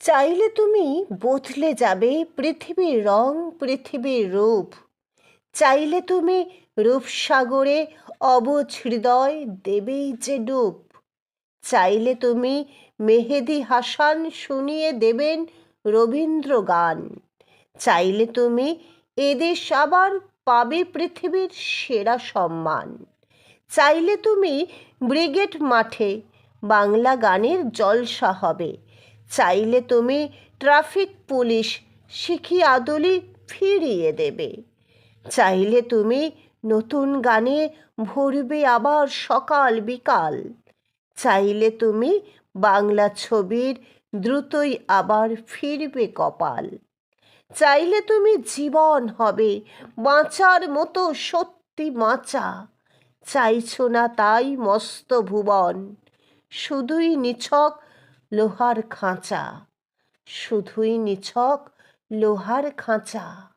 চাইলে তুমি বদলে যাবে পৃথিবীর রং, পৃথিবীর রূপ। চাইলে তুমি রূপসাগরে অবুঝ হৃদয় দেবেই যে ডুব। চাইলে তুমি মেহেদী হাসান শুনিয়ে দেবেন রবীন্দ্র গান। চাইলে তুমি এদেশ আবার পাবে পৃথিবীর সেরা সম্মান। চাইলে তুমি ব্রিগেড মাঠে বাংলা গানের জলসা হবে। চাইলে তুমি ট্রাফিক পুলিশ শিখি আদলি ফিরিয়ে দেবে। চাইলে তুমি নতুন গানে ভরবে আবার সকাল বিকাল। চাইলে তুমি বাংলা ছবির দ্রুতই আবার ফিরবে কপাল। চাইলে তুমি জীবন হবে বাঁচার মতো সত্যি বাঁচা। চাইছো না তাই মস্ত ভুবন, শুধুই নিছক লোহার খাঁচা। শুধুই নিছক লোহার খাঁচা।